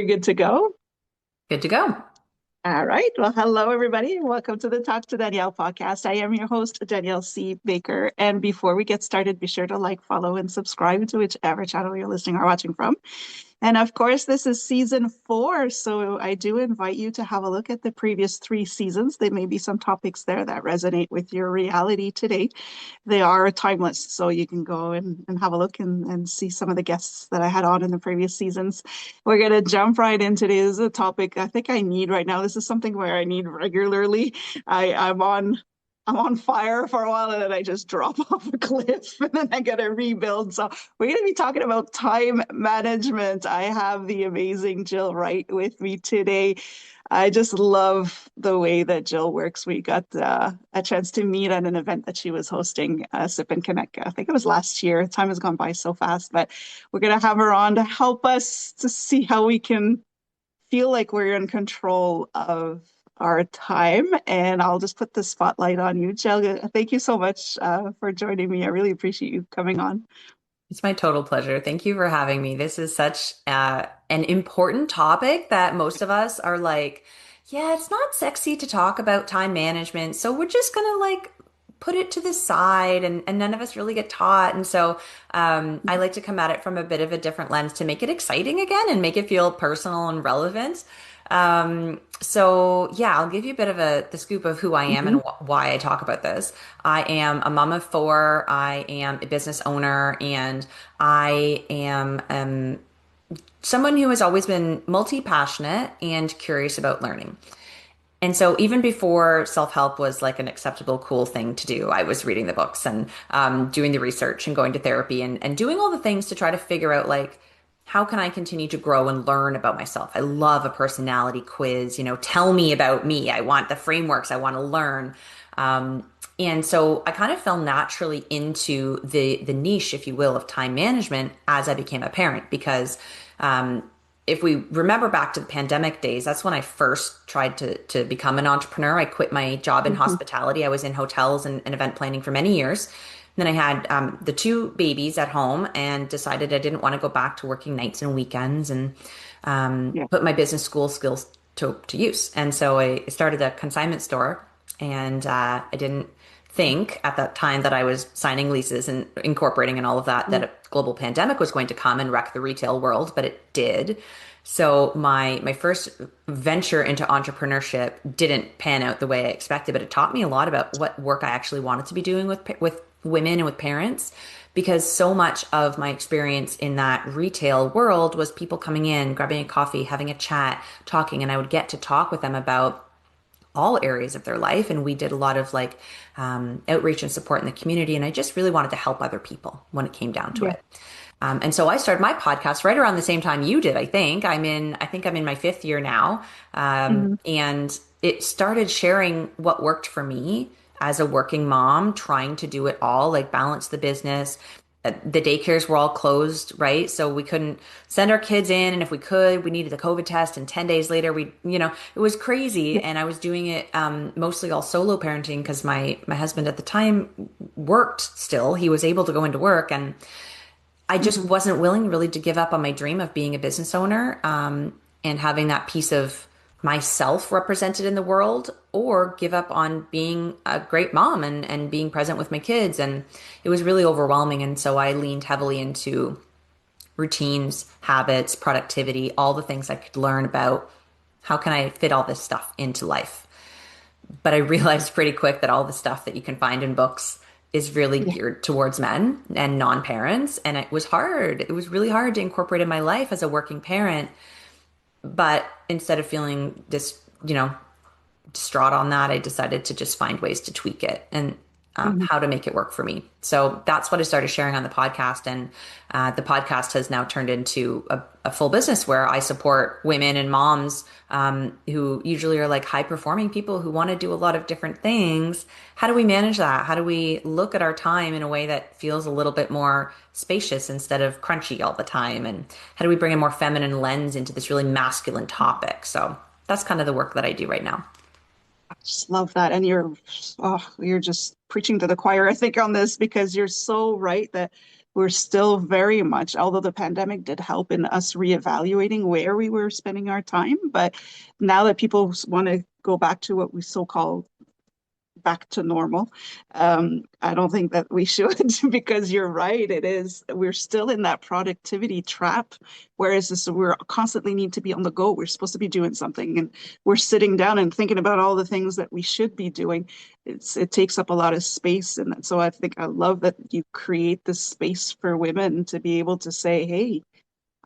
You're good to go? Good to go. All right. Well, hello, everybody. Welcome to the Talk to Danielle podcast. I am your host, Danielle C. Baker. And before we get started, be sure to like, follow, and subscribe to whichever channel you're listening or watching from. And of course, this is season 4. So I do invite you to have a look at the previous 3 seasons. There may be some topics there that resonate with your reality today. They are timeless. So you can go and have a look and see some of the guests that I had on in the previous seasons. We're going to jump right into this. This is a topic I think I need right now. This is something where I need regularly. I'm on fire for a while and then I just drop off a cliff and then I gotta rebuild. So we're gonna be talking about time management. I have the amazing Jill Wright with me today. I just love the way that Jill works. We got a chance to meet at an event that she was hosting, Sip and Connect. I think it was last year. Time has gone by so fast, but we're going to have her on to help us to see how we can feel like we're in control of our time. And I'll just put the spotlight on you, Jill. Thank you so much for joining me. I really appreciate you coming on. It's my total pleasure. Thank you for having me. This is such an important topic that most of us are like, yeah, it's not sexy to talk about time management. So we're just gonna like put it to the side and none of us really get taught. And so I like to come at it from a bit of a different lens to make it exciting again and make it feel personal and relevant. So yeah, I'll give you a bit of the scoop of who I am and Mhm. why I talk about this. I am a mom of four. I am a business owner, and I am someone who has always been multi-passionate and curious about learning. And so even before self-help was like an acceptable, cool thing to do, I was reading the books and doing the research and going to therapy and doing all the things to try to figure out like, how can I continue to grow and learn about myself? I love a personality quiz, tell me about me. I want the frameworks. I want to learn. And so I kind of fell naturally into the niche, if you will, of time management as I became a parent because if we remember back to the pandemic days, that's when I first tried to become an entrepreneur. I quit my job in Mhm. hospitality. I was in hotels and event planning for many years. Then I had the two babies at home and decided I didn't want to go back to working nights and weekends and Yeah. put my business school skills to use. And so I started a consignment store and I didn't think at that time that I was signing leases and incorporating and all of that, that a global pandemic was going to come and wreck the retail world, but it did. So my first venture into entrepreneurship didn't pan out the way I expected, but it taught me a lot about what work I actually wanted to be doing with women and with parents because so much of my experience in that retail world was people coming in, grabbing a coffee, having a chat, talking, and I would get to talk with them about all areas of their life. And we did a lot of like outreach and support in the community. And I just really wanted to help other people when it came down to Yeah. it. And so I started my podcast right around the same time you did. I think I'm in my fifth year now. Mhm. And it started sharing what worked for me as a working mom, trying to do it all, like balance the business. The daycares were all closed, right? So we couldn't send our kids in. And if we could, we needed a COVID test. And 10 days later, it was crazy. Yeah. And I was doing it mostly all solo parenting because my husband at the time worked still. He was able to go into work. And I just Mhm. wasn't willing really to give up on my dream of being a business owner and having that piece of myself represented in the world or give up on being a great mom and being present with my kids. And it was really overwhelming. And so I leaned heavily into routines, habits, productivity, all the things I could learn about how can I fit all this stuff into life. But I realized pretty quick that all the stuff that you can find in books is really Yeah. geared towards men and non-parents. And it was hard. It was really hard to incorporate in my life as a working parent. But instead of feeling distraught on that, I decided to just find ways to tweak it and Mhm. how to make it work for me. So that's what I started sharing on the podcast. And the podcast has now turned into a full business where I support women and moms who usually are like high performing people who want to do a lot of different things. How do we manage that? How do we look at our time in a way that feels a little bit more spacious instead of crunchy all the time? And how do we bring a more feminine lens into this really masculine topic? So that's kind of the work that I do right now. I just love that. And you're just preaching to the choir, I think, on this because you're so right that we're still very much, although the pandemic did help in us reevaluating where we were spending our time, but now that people want to go back to what we so-called back to normal. I don't think that we should because you're right. It is, we're still in that productivity trap. Whereas this, we're constantly need to be on the go. We're supposed to be doing something and we're sitting down and thinking about all the things that we should be doing. It takes up a lot of space. And so I think I love that you create this space for women to be able to say, hey,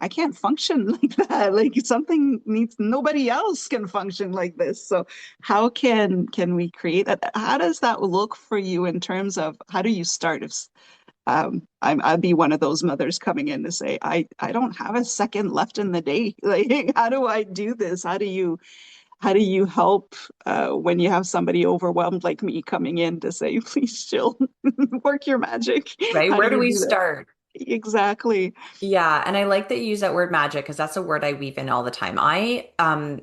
I can't function like that. Like something needs nobody else can function like this. So how can we create that? How does that look for you in terms of how do you start if I'd be one of those mothers coming in to say, I don't have a second left in the day. Like how do I do this? How do you help when you have somebody overwhelmed like me coming in to say, please chill, work your magic? Right? How do Where do you we do that? start? Exactly. Yeah, and I like that you use that word magic because that's a word I weave in all the time.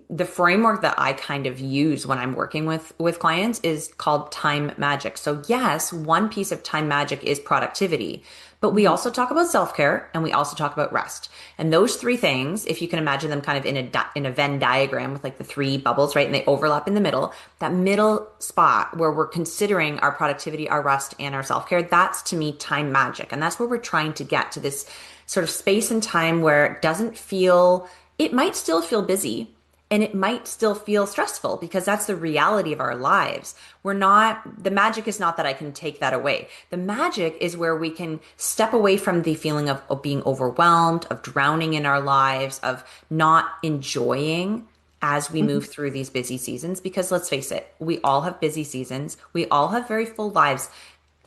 The framework that I kind of use when I'm working with clients is called time magic. So yes, one piece of time magic is productivity, but we Mhm. also talk about self-care and we also talk about rest. And those three things, if you can imagine them kind of in a Venn diagram with like the three bubbles, right? And they overlap in the middle, that middle spot where we're considering our productivity, our rest, and our self-care, that's to me time magic. And that's where we're trying to get to this sort of space and time where it doesn't feel, it might still feel busy and it might still feel stressful because that's the reality of our lives. We're not, the magic is not that I can take that away. The magic is where we can step away from the feeling of being overwhelmed, of drowning in our lives, of not enjoying as we Mhm. move through these busy seasons. Because let's face it, we all have busy seasons, we all have very full lives,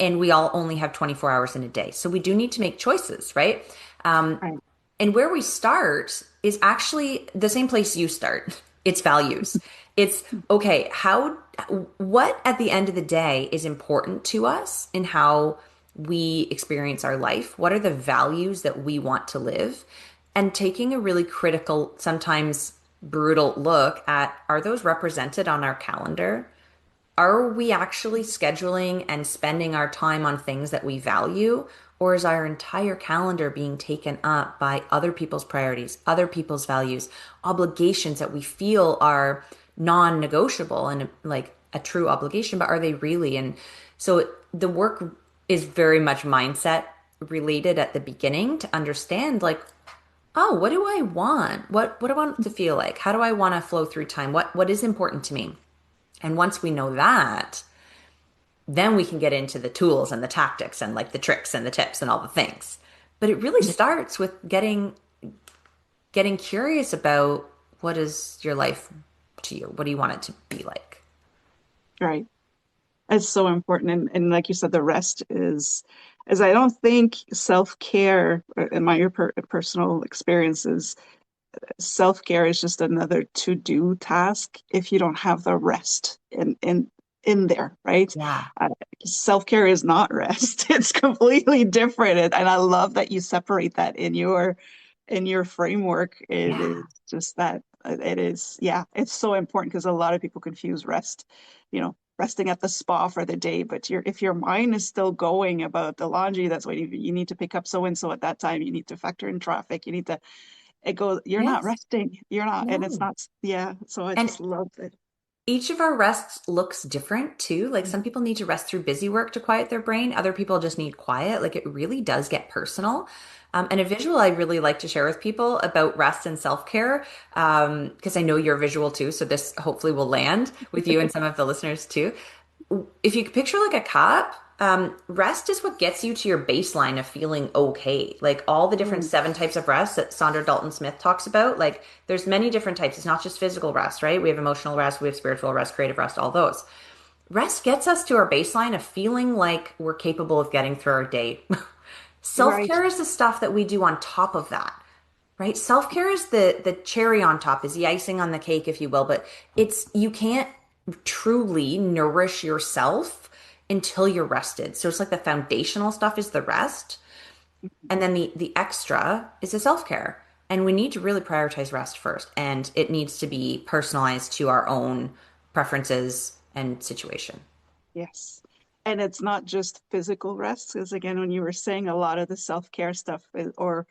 and we all only have 24 hours in a day. So we do need to make choices, right? Um, Right. and where we start is actually the same place you start. It's values. It's okay, what at the end of the day is important to us in how we experience our life? What are the values that we want to live? And taking a really critical, sometimes brutal look at are those represented on our calendar? Are we actually scheduling and spending our time on things that we value? Or is our entire calendar being taken up by other people's priorities, other people's values, obligations that we feel are non negotiable and like a true obligation, but are they really? And so the work is very much mindset related at the beginning to understand like, oh, what do I want? What do I want it to feel like? How do I want to flow through time? What is important to me? And once we know that, then we can get into the tools and the tactics and like the tricks and the tips and all the things. But it really Yeah. starts with getting curious about what is your life to you? What do you want it to be like? Right. It's so important. And like you said, the rest is I don't think self-care, in my personal experiences, self-care is just another to-do task if you don't have the rest in there, right? Yeah. Uh, Self-care is not rest. It's completely different. And I love that you separate that in your framework. It is Yeah. just that it is, yeah, it's so important because a lot of people confuse rest, resting at the spa for the day, but if your mind is still going about the laundry, that's what you need to pick up so and so at that time. You need to factor in traffic. You need to it goes, you're not Yes. resting. You're not, and it's No. not, yeah. So I And just love it. each of our rests looks different too. Like some people need to rest through busy work to quiet their brain. Other people just need quiet. Like it really does get personal. And a visual I really like to share with people about rest and self-care, because I know you're visual too. So this hopefully will land with you and some of the listeners too. If you could picture like a cup, rest is what gets you to your baseline of feeling okay. Like all the different Mm, seven types of rest that Sandra Dalton Smith talks about. Like there's many different types. It's not just physical rest, right? We have emotional rest, we have spiritual rest, creative rest, all those. Rest gets us to our baseline of feeling like we're capable of getting through our day. right. Self-care is the stuff that we do on top of that, right? Self-care is the cherry on top, is the icing on the cake, if you will, but it's you can't truly nourish yourself until you're rested. So it's like the foundational stuff is the rest, and then the extra is the self-care. And we need to really prioritize rest first, and it needs to be personalized to our own preferences and situation. Yes. And it's not just physical rest, because again, when you were saying a lot of the self-care stuff or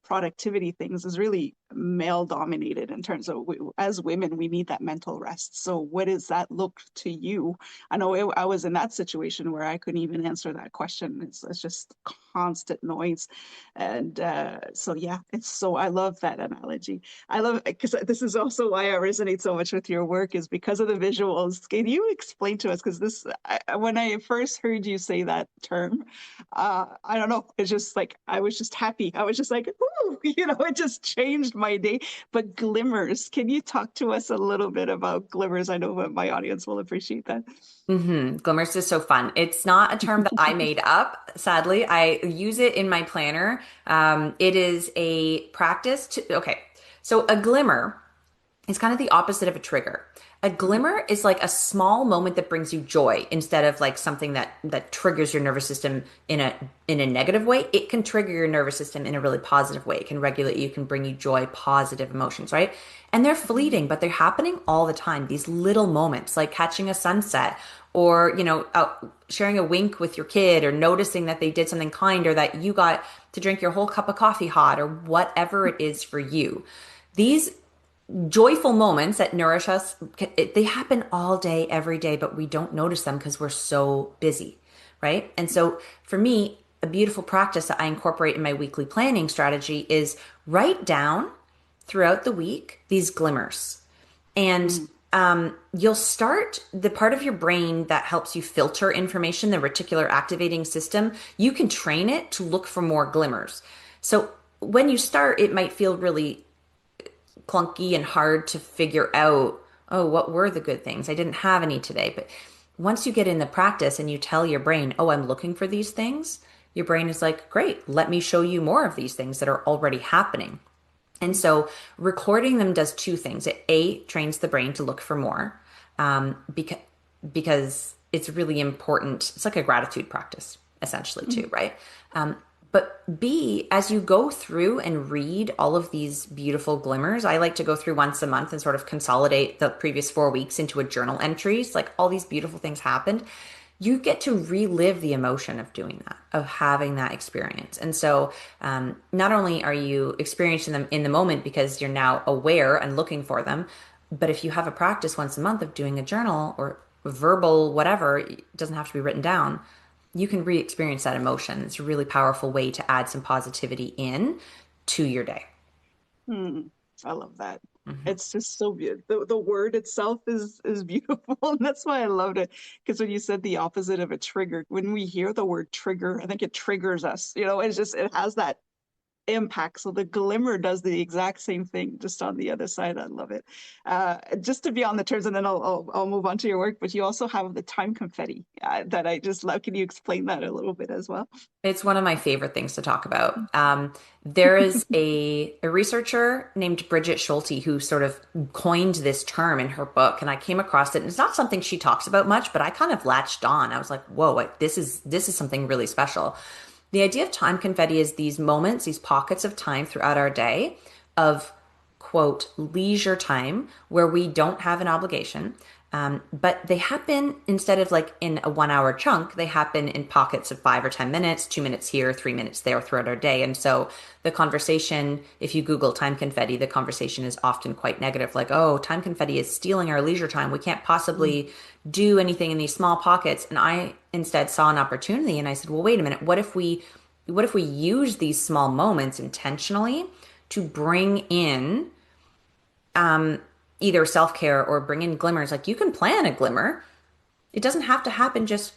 productivity things is really male dominated in terms of as women, we need that mental rest. So what does that look to you? I know I was in that situation where I couldn't even answer that question. It's just constant noise. And so, yeah, I love that analogy. I love because this is also why I resonate so much with your work is because of the visuals. Can you explain to us? Because when I first heard you say that term, I don't know. It's just like I was just happy. I was just like, ooh, it just changed my day. But glimmers, can you talk to us a little bit about glimmers? I know my audience will appreciate that. Glimmers is so fun. It's not a term that I made up, sadly. I use it in my planner. It is a practice to, okay. So a glimmer is kind of the opposite of a trigger. A glimmer is like a small moment that brings you joy instead of like something that triggers your nervous system in a negative way. It can trigger your nervous system in a really positive way. It can regulate you, can bring you joy, positive emotions, right? And they're fleeting, but they're happening all the time. These little moments, like catching a sunset or, sharing a wink with your kid or noticing that they did something kind or that you got to drink your whole cup of coffee hot or whatever it is for you. These joyful moments that nourish us, they happen all day, every day, but we don't notice them because we're so busy, right? And so for me, a beautiful practice that I incorporate in my weekly planning strategy is write down throughout the week these glimmers. And Mm, you'll start the part of your brain that helps you filter information, the reticular activating system. You can train it to look for more glimmers. So when you start, it might feel really clunky and hard to figure out, oh, what were the good things? I didn't have any today. But once you get in the practice and you tell your brain, oh, I'm looking for these things, your brain is like, great, let me show you more of these things that are already happening. And so recording them does two things. It trains the brain to look for more, because it's really important. It's like a gratitude practice, essentially, too, mm, right? But B, as you go through and read all of these beautiful glimmers, I like to go through once a month and sort of consolidate the previous 4 weeks into a journal entries. Like all these beautiful things happened. You get to relive the emotion of doing that, of having that experience. And so, not only are you experiencing them in the moment because you're now aware and looking for them, but if you have a practice once a month of doing a journal or verbal, whatever, it doesn't have to be written down, you can re-experience that emotion. It's a really powerful way to add some positivity in to your day. mm. I love that. Mhm. It's just so beautiful. The word itself is beautiful, and that's why I loved it. Because when you said the opposite of a trigger, when we hear the word trigger, I think it triggers us. It has that impact. So the glimmer does the exact same thing, just on the other side. I love it. Just to be on the terms, and then I'll move on to your work. But you also have the time confetti that I just love. Can you explain that a little bit as well? It's one of my favorite things to talk about. There is a researcher named Bridget Schulte who sort of coined this term in her book, and I came across it. And it's not something she talks about much, but I kind of latched on. I was like, "Whoa, this is something really special." The idea of time confetti is these moments, these pockets of time throughout our day of quote leisure time where we don't have an obligation. But they happen instead of like in a 1 hour chunk, they happen in pockets of 5 or 10 minutes, 2 minutes here, 3 minutes there throughout our day. And so the conversation, if you Google time confetti, the conversation is often quite negative, like, oh, time confetti is stealing our leisure time. We can't possibly do anything in these small pockets. And I instead saw an opportunity and I said, well, wait a minute, what if we use these small moments intentionally to bring in either self-care or bring in glimmers? Like you can plan a glimmer. It doesn't have to happen just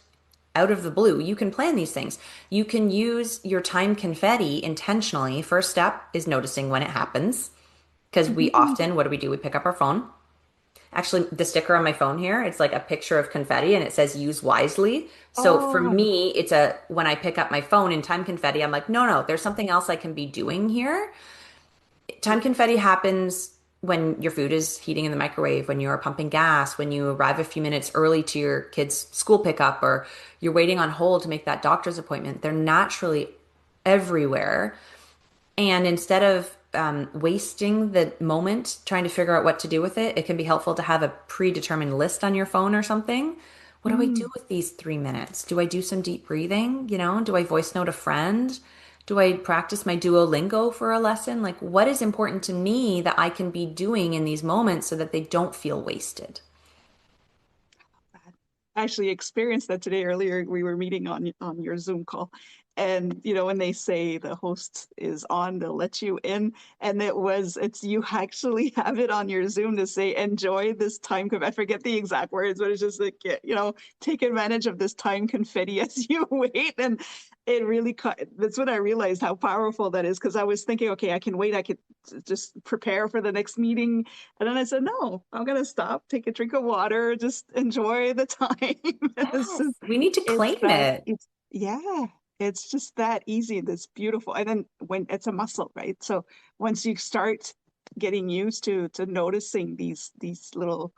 out of the blue. You can plan these things. You can use your time confetti intentionally. First step is noticing when it happens. Because we often, what do? We pick up our phone. Actually, the sticker on my phone here, it's like a picture of confetti and it says use wisely. So for Oh, me, when I pick up my phone in time confetti, I'm like, no, no, there's something else I can be doing here. Time confetti happens when your food is heating in the microwave, when you're pumping gas, when you arrive a few minutes early to your kid's school pickup, or you're waiting on hold to make that doctor's appointment. They're naturally everywhere. And instead of wasting the moment trying to figure out what to do with it, it can be helpful to have a predetermined list on your phone or something what do I do Mm. with these 3 minutes? Do I do some deep breathing? Do I voice note a friend? Do I practice my Duolingo for a lesson? Like, what is important to me that I can be doing in these moments so that they don't feel wasted? I actually experienced that today. Earlier, we were meeting on your Zoom call, and when they say the host is on, they'll let you in, and it's you actually have it on your Zoom to say enjoy this time. I forget the exact words, but it's just like take advantage of this time confetti as you wait, and it really that's when I realized how powerful that is, because I was thinking, okay, I can wait, I could just prepare for the next meeting, and then I said, no, I'm gonna stop, take a drink of water, just enjoy the time. It's, Yes, we need to it's claim that it. it's yeah, it's just that easy. That's beautiful. And then when it's a muscle, right? So once you start getting used to noticing these little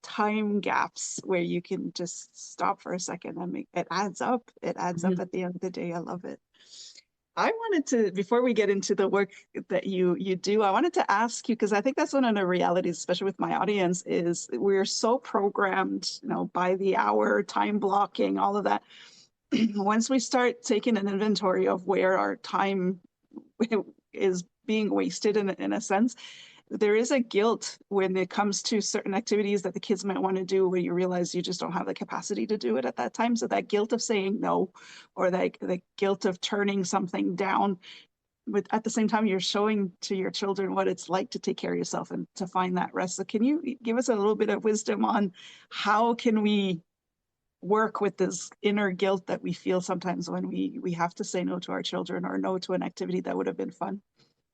time gaps where you can just stop for a second and make it adds up. It adds up Mhm. at the end of the day. I love it. I wanted to, before we get into the work that you do, I wanted to ask you, because I think that's one of the realities, especially with my audience, is we're so programmed, by the hour, time blocking, all of that. Once we start taking an inventory of where our time is being wasted in a sense, there is a guilt when it comes to certain activities that the kids might want to do where you realize you just don't have the capacity to do it at that time. So that guilt of saying no, or that the guilt of turning something down, but at the same time you're showing to your children what it's like to take care of yourself and to find that rest. So can you give us a little bit of wisdom on how can we work with this inner guilt that we feel sometimes when we have to say no to our children or no to an activity that would have been fun?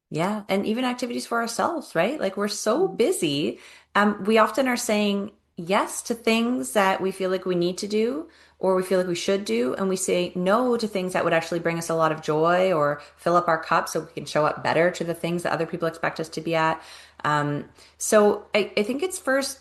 Yeah, and even activities for ourselves, right? Like we're so Mhm. busy. We often are saying yes to things that we feel like we need to do or we feel like we should do, and we say no to things that would actually bring us a lot of joy or fill up our cup so we can show up better to the things that other people expect us to be at. So I think it's first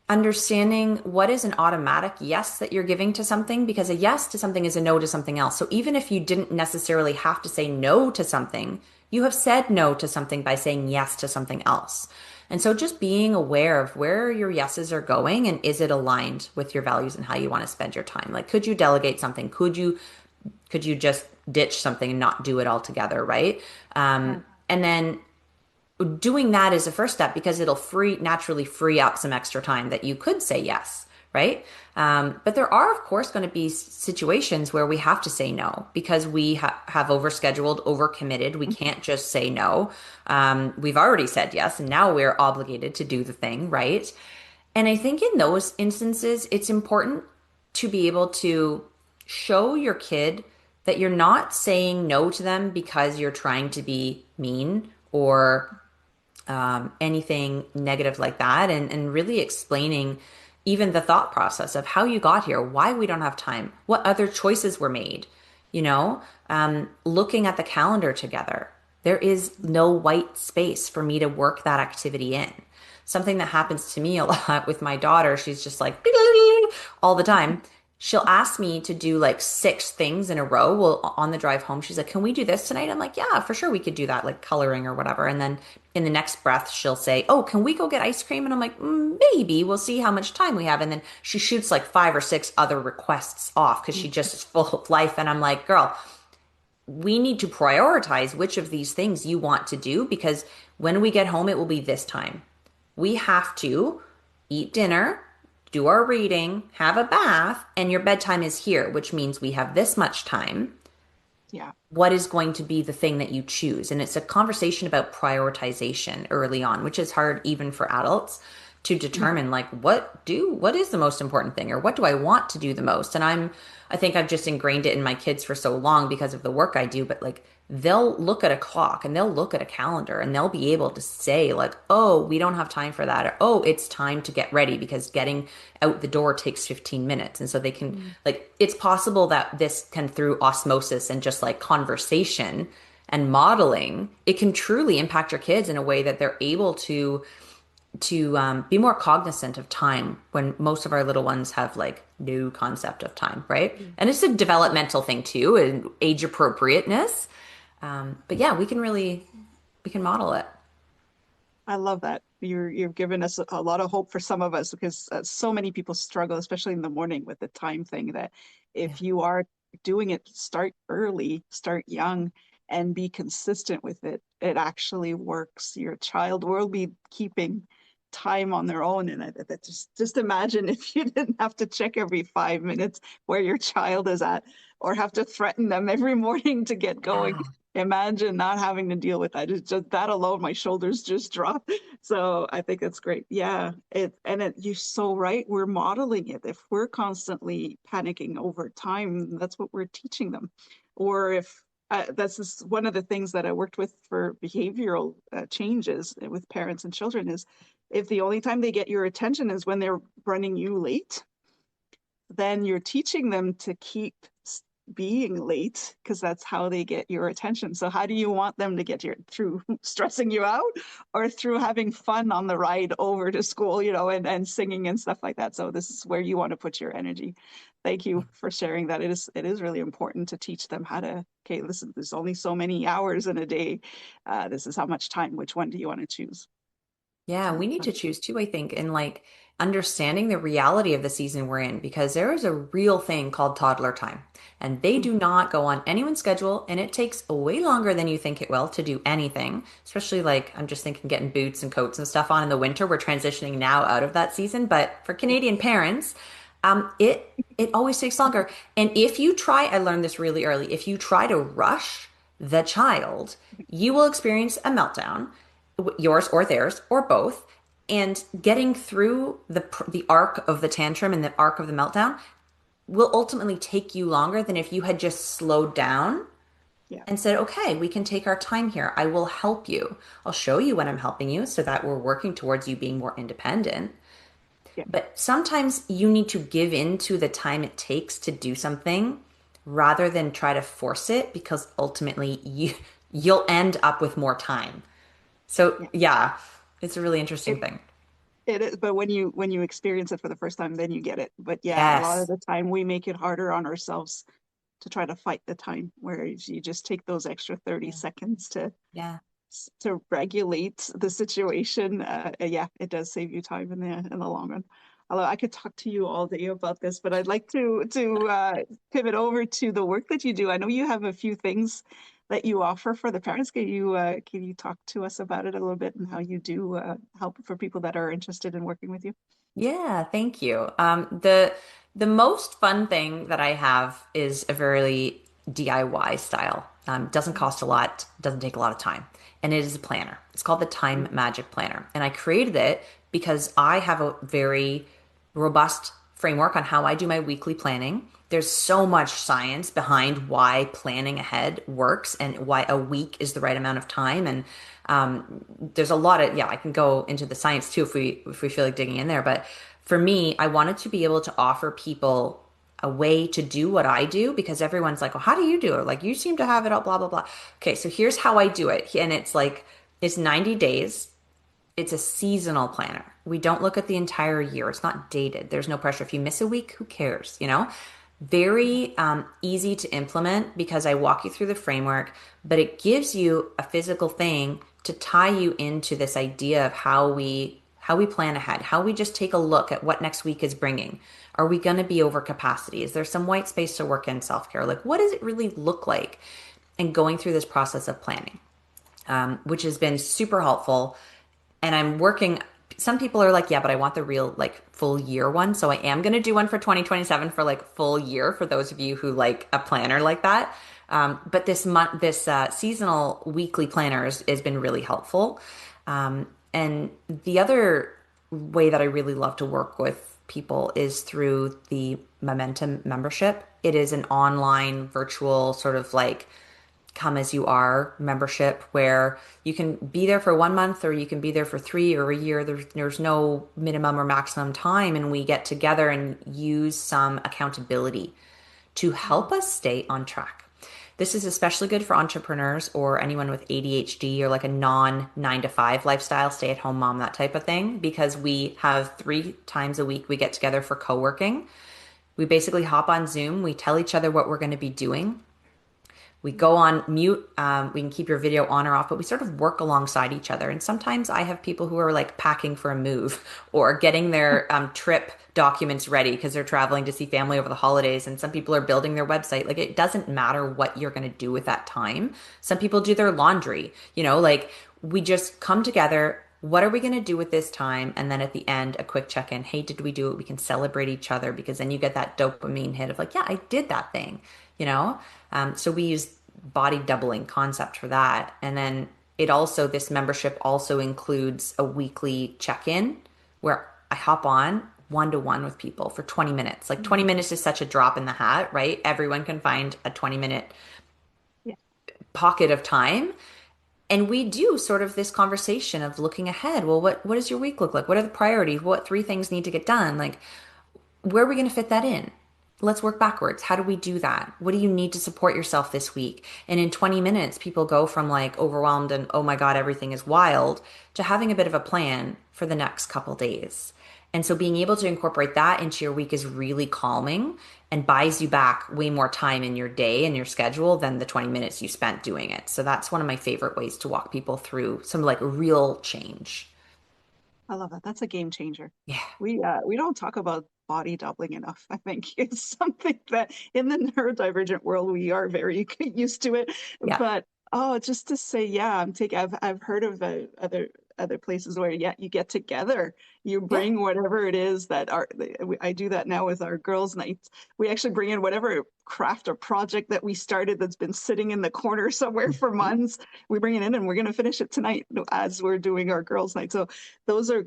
understanding what is an automatic yes that you're giving to something, because a yes to something is a no to something else. So even if you didn't necessarily have to say no to something, you have said no to something by saying yes to something else. And so just being aware of where your yeses are going and is it aligned with your values and how you want to spend your time? Like, could you delegate something? Could you just ditch something and not do it altogether, right? Yeah. And then doing that is a first step because it'll naturally free up some extra time that you could say yes, right? But there are, of course, going to be situations where we have to say no because we have overscheduled, overcommitted. We can't just say no. We've already said yes, and now we're obligated to do the thing, right? And I think in those instances, it's important to be able to show your kid that you're not saying no to them because you're trying to be mean or anything negative like that, and really explaining even the thought process of how you got here, why we don't have time, what other choices were made, looking at the calendar together. There is no white space for me to work that activity in. Something that happens to me a lot with my daughter, she's just like all the time. She'll ask me to do like six things in a row. Well, on the drive home, she's like, "Can we do this tonight?" I'm like, "Yeah, for sure we could do that, like coloring or whatever." And then in the next breath, she'll say, "Oh, can we go get ice cream?" And I'm like, Maybe. We'll see how much time we have." And then she shoots like five or six other requests off because she just is full of life. And I'm like, "Girl, we need to prioritize which of these things you want to do because when we get home, it will be this time. We have to eat dinner, do our reading, have a bath, and your bedtime is here, which means we have this much time. Yeah. What is going to be the thing that you choose? And it's a conversation about prioritization early on, which is hard even for adults to Yeah. determine like what is the most important thing or what do I want to do the most? And I think I've just ingrained it in my kids for so long because of the work I do, but like they'll look at a clock and they'll look at a calendar and they'll be able to say like, "Oh, we don't have time for that," or "Oh, it's time to get ready because getting out the door takes 15 minutes." And so they can Mm. like it's possible that this can through osmosis and just like conversation and modeling, it can truly impact your kids in a way that they're able to be more cognizant of time when most of our little ones have like no concept of time, right? And it's a developmental thing too, and age appropriateness. But yeah, we can model it. I love that. You've given us a lot of hope for some of us because so many people struggle, especially in the morning with the time thing. That Yeah. if you are doing it, start early, start young, and be consistent with it. It actually works. Your child will be keeping time on their own, and that just imagine if you didn't have to check every 5 minutes where your child is at, or have to threaten them every morning to get going. Yeah. Imagine not having to deal with that. It's just that alone, my shoulders just drop. So I think it's great. Yeah, you're so right. We're modeling it. If we're constantly panicking over time, that's what we're teaching them. Or if that's just one of the things that I worked with for behavioral changes with parents and children is if the only time they get your attention is when they're running you late, then you're teaching them to keep being late because that's how they get your attention. So how do you want them to get your through stressing you out or through having fun on the ride over to school, and singing and stuff like that. So this is where you want to put your energy. Thank you for sharing that. It is really important to teach them how to, okay, listen, there's only so many hours in a day. This is how much time. Which one do you want to choose? Yeah, So we need to choose too, I think, and like understanding the reality of the season we're in because there is a real thing called toddler time. And they do not go on anyone's schedule, and it takes way longer than you think it will to do anything. Especially like I'm just thinking getting boots and coats and stuff on in the winter. We're transitioning now out of that season, but for Canadian parents, it always takes longer. And if you try, I learned this really early, if you try to rush the child, you will experience a meltdown yours or theirs or both, and getting through the arc of the tantrum and the arc of the meltdown will ultimately take you longer than if you had just slowed down yeah, and said, okay, we can take our time here. I will help you. I'll show you when I'm helping you so that we're working towards you being more independent. yeah, But sometimes you need to give in to the time it takes to do something rather than try to force it because ultimately you'll end up with more time. So yeah. yeah, it's a really interesting It thing. It is, but when you experience it for the first time, then you get it. But yeah, a lot of Yes. the time we make it harder on ourselves to try to fight the time, whereas you just take those extra 30 Yeah. seconds to Yeah. regulate the situation. Yeah, it does save you time in the long run. Although I could talk to you all day about this, but I'd like to pivot over to the work that you do. I know you have a few things that you offer for the parents. Can you talk to us about it a little bit and how you do help for people that are interested in working with you? Yeah, thank you. The most fun thing that I have is a very DIY style. Doesn't cost a lot, doesn't take a lot of time, and it is a planner. It's called the Time Magic Planner, and I created it because I have a very robust framework on how I do my weekly planning. There's so much science behind why planning ahead works and why a week is the right amount of time. And there's a lot of, yeah, I can go into the science too if we feel like digging in there. But for me, I wanted to be able to offer people a way to do what I do because everyone's like, well, how do you do it? Like, you seem to have it all, blah, blah, blah. Okay, so here's how I do it. And it's like, it's 90 days. It's a seasonal planner. We don't look at the entire year. It's not dated. There's no pressure. If you miss a week, who cares? Very easy to implement because I walk you through the framework, but it gives you a physical thing to tie you into this idea of how we plan ahead, how we just take a look at what next week is bringing. Are we going to be over capacity? Is there some white space to work in self-care? Like, what does it really look like? And going through this process of planning, which has been super helpful. And I'm working. Some people are like, yeah, but I want the real like full year one. So I am going to do one for 2027 for like full year for those of you who like a planner like that. But this seasonal weekly planners has been really helpful. And the other way that I really love to work with people is through the Momentum membership. It is an online virtual sort of like come as you are membership where you can be there for 1 month or you can be there for 3 or a year. There's no minimum or maximum time, and we get together and use some accountability to help us stay on track. This is especially good for entrepreneurs or anyone with ADHD or like a non 9 to 5 lifestyle, stay at home mom, that type of thing, because we have 3 times a week we get together for co working. We basically hop on Zoom, we tell each other what we're going to be doing, We go on mute. We can keep your video on or off, but we sort of work alongside each other. And sometimes I have people who are like packing for a move or getting their trip documents ready because they're traveling to see family over the holidays. And some people are building their website. Like it doesn't matter what you're going to do with that time. Some people do their laundry, like we just come together. What are we going to do with this time? And then at the end, a quick check in. Hey, did we do it? We can celebrate each other because then you get that dopamine hit of like, yeah, I did that thing, you know? So we use body doubling concept for that. And then this membership also includes a weekly check in where I hop on one to one with people for 20 minutes. Like 20 minutes is such a drop in the hat, right? Everyone can find a 20-minute Yeah. pocket of time. And we do sort of this conversation of looking ahead. Well, what does your week look like? What are the priorities? What three things need to get done? Like, where are we going to fit that in? Let's work backwards. How do we do that? What do you need to support yourself this week? And in 20 minutes, people go from like overwhelmed and, oh my God, everything is wild to having a bit of a plan for the next couple days. And so being able to incorporate that into your week is really calming and buys you back way more time in your day and your schedule than the 20 minutes you spent doing it. So that's one of my favorite ways to walk people through some like real change. I love that. That's a game changer. Yeah. We don't talk about body doubling enough. I think it's something that in the neurodivergent world we are very used to it. Yeah. But oh, just to say, yeah, I've heard of other places where yeah, you get together, you Yeah. bring whatever it is that I do that now with our girls' nights. We actually bring in whatever craft or project that we started that's been sitting in the corner somewhere for Mhm. months. We bring it in and we're going to finish it tonight as we're doing our girls' night. So those are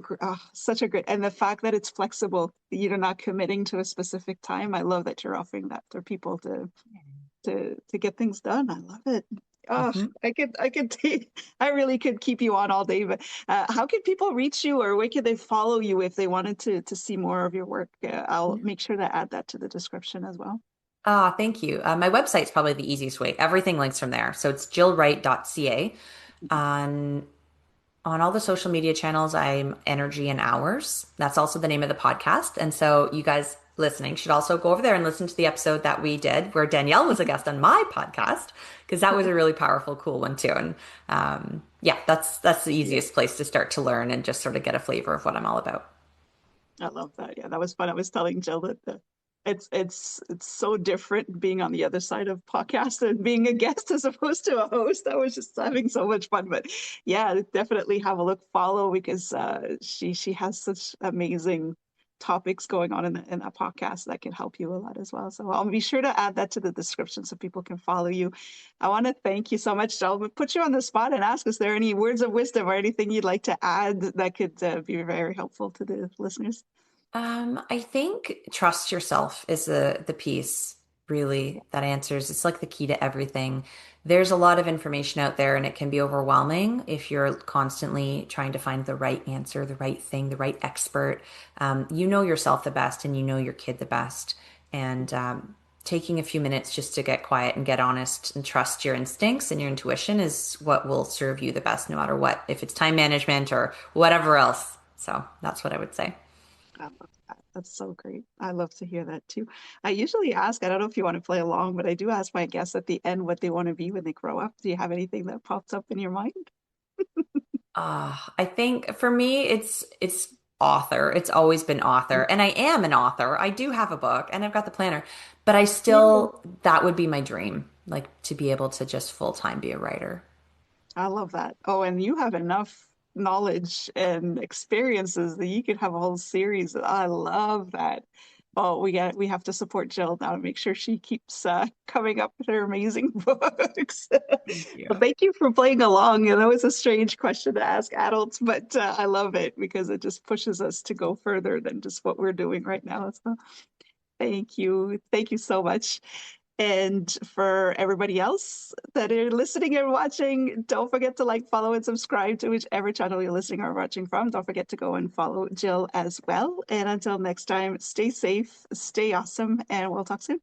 such a great, and the fact that it's flexible, you're not committing to a specific time. I love that you're offering that for people to get things done. I love it. Oh, Mhm. I could take, I really could keep you on all day, but how can people reach you or where can they follow you if they wanted to see more of your work? I'll make sure to add that to the description as well. Ah, thank you. My website's probably the easiest way. Everything links from there. So it's jillwright.ca. On on all the social media channels, I'm Energy and Hours. That's also the name of the podcast. And so you guys listening should also go over there and listen to the episode that we did where Danielle was a guest on my podcast because that was a really powerful, cool one too. And yeah, that's the Yeah. easiest place to start to learn and just sort of get a flavor of what I'm all about. I love that. Yeah, that was fun. I was telling Jill that it's so different being on the other side of podcast and being a guest as opposed to a host. I was just having so much fun. But yeah, definitely have a look, follow because she has such amazing topics going on in that podcast that can help you a lot as well. So I'll be sure to add that to the description so people can follow you. I want to thank you so much, Jill. But put you on the spot and ask, is there any words of wisdom or anything you'd like to add that could be very helpful to the listeners? I think trust yourself is the piece really that answers. It's like the key to everything. There's a lot of information out there and it can be overwhelming if you're constantly trying to find the right answer, the right thing, the right expert. You know yourself the best and you know your kid the best. And taking a few minutes just to get quiet and get honest and trust your instincts and your intuition is what will serve you the best, no matter what, if it's time management or whatever else. So that's what I would say. I love that. That's so great. I love to hear that too. I usually ask, I don't know if you want to play along, but I do ask my guests at the end what they want to be when they grow up. Do you have anything that pops up in your mind? I think for me, it's author. It's always been author, and I am an author. I do have a book, and I've got the planner, but I Yeah. still that would be my dream, like to be able to just full time be a writer. I love that. Oh, and you have enough knowledge and experiences that you could have a whole series. I love that. Oh, we have to support Jill now to make sure she keeps coming up with her amazing books. Thank you. Well, thank you for playing along. You know, it's a strange question to ask adults, but I love it because it just pushes us to go further than just what we're doing right now. So thank you. Thank you so much. And for everybody else that are listening and watching, don't forget to like, follow, and subscribe to whichever channel you're listening or watching from. Don't forget to go and follow Jill as well. And until next time, stay safe, stay awesome, and we'll talk soon.